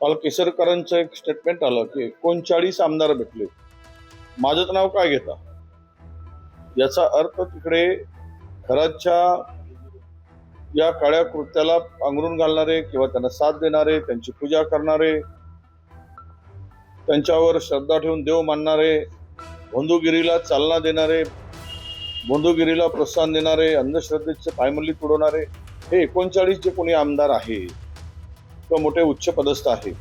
काल केसरकरांचं एक स्टेटमेंट आलं की 39 आमदार भेटले, माझंच नाव काय घेता. याचा अर्थ तिकडे खराच्या या काळ्या कृत्याला पांघरून घालणारे किंवा त्यांना साथ देणारे, त्यांची पूजा करणारे, त्यांच्यावर श्रद्धा ठेवून देव मानणारे, बंधुगिरीला चालना देणारे, बंधुगिरीला प्रोत्साहन देणारे, अंधश्रद्धेचे पायमल्ली तुडवणारे हे 39 जे कोणी आमदार आहे किंवा मोठे उच्च पदस्थ आहे,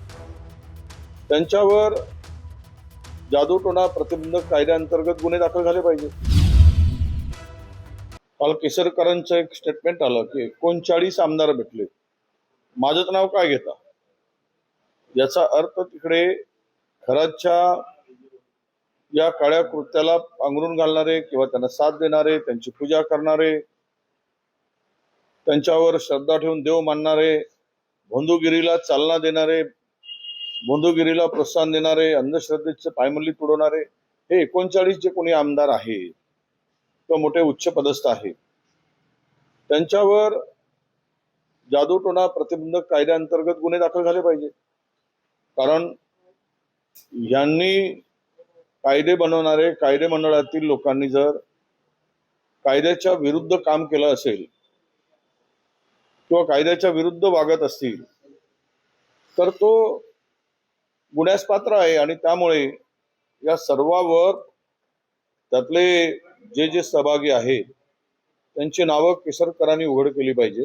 त्यांच्यावर जादूटोणा प्रतिबंधक कायद्याअंतर्गत गुन्हे दाखल झाले पाहिजे. काल केसरकरांचं एक स्टेटमेंट आलं की 39 आमदार भेटले, माझंच नाव काय घेता. याचा अर्थ तिकडे खराच्या या काळ्या कृत्याला पांघरून घालणारे किंवा त्यांना साथ देणारे, त्यांची पूजा करणारे, त्यांच्यावर श्रद्धा ठेवून देव मानणारे, बंधुगिरीला चालना देणारे, बंधुगिरीला प्रोत्साहन देणारे, अंधश्रद्धेचे पायमल्ली तुडवणारे हे 39 जे कोणी आमदार आहे किंवा मोठे उच्च पदस्थ आहे, त्यांच्यावर जादूटोणा प्रतिबंधक कायद्याअंतर्गत गुन्हे दाखल झाले पाहिजे. कारण यांनी कायदे बनवणारे कायदे मंडळातील लोकांनी जर कायद्याच्या विरुद्ध काम केलं असेल किंवा कायद्याच्या विरुद्ध वागत असतील तर तो गुन्ह्यास पात्र आहे. आणि त्यामुळे या सर्वावर त्यातले जे जे सहभागी आहेत त्यांची नावं केसरकरांनी उघड केली पाहिजे.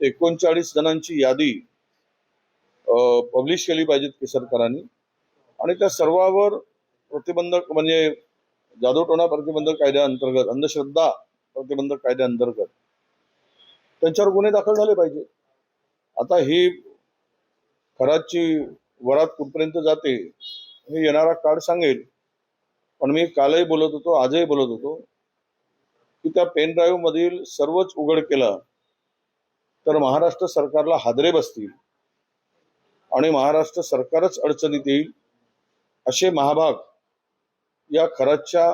39 जणांची यादी पब्लिश केली पाहिजेत केसरकरांनी, आणि त्या सर्वावर प्रतिबंधक म्हणजे जादूटोणा प्रतिबंधक कायद्याअंतर्गत, अंधश्रद्धा प्रतिबंधक कायद्याअंतर्गत त्यांच्यावर गुन्हे दाखल झाले पाहिजे. आता ही खराची वरात कुठपर्यंत जाते हे येणारा काळ सांगेल. पण मी कालही बोलत होतो, आजही बोलत होतो की त्या पेन ड्राईव्ह मधील सर्वच उघड केलं तर महाराष्ट्र सरकारला हादरे बसतील आणि महाराष्ट्र सरकारच अडचणीत येईल. असे महाभाग या खराच्या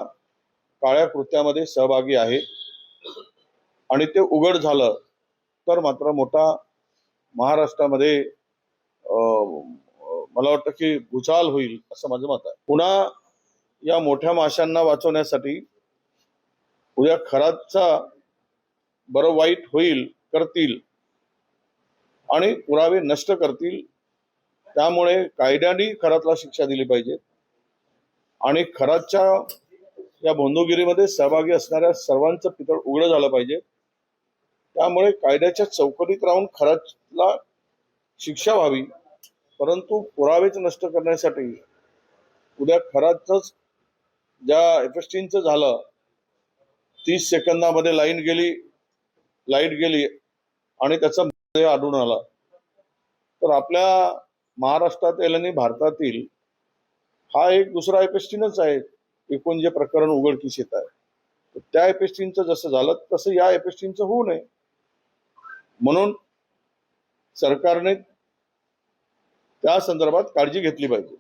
काळ्या कृत्यामध्ये सहभागी आहेत आणि ते उघड झालं तर मात्र मोठा महाराष्ट्रामध्ये मला वाटतं की भूचाल होईल असं माझं मत आहे. पुन्हा या मोठ्या माशांना वाचवण्यासाठी उद्या खराचा बरं वाईट होईल, करतील आणि पुरावे नष्ट करतील. त्यामुळे कायद्याने खरातला शिक्षा दिली पाहिजे आणि खराच्या या बंधुगिरीमध्ये सहभागी असणाऱ्या सर्वांचं पितळ उघडं झालं पाहिजे. त्यामुळे कायद्याच्या चौकटीत राहून खरातला शिक्षा व्हावी, परंतु पुरावेच नष्ट करण्यासाठी उद्या खराचंच ज्या एफएसटीचं झालं, 30 सेकंदामध्ये लाईट गेली आणि त्याचा मृतदेह आढळून आला, तर आपल्या महाराष्ट्रातील आणि भारतातील हा एक दुसरा एफएसटीनच आहे. एकूण जे प्रकरण उघडकीस येत आहे, तर त्या एफएसटीचं जसं झालं तसं या एफएसटीचं होऊ नये म्हणून सरकारने त्या संदर्भात काळजी घेतली पाहिजे.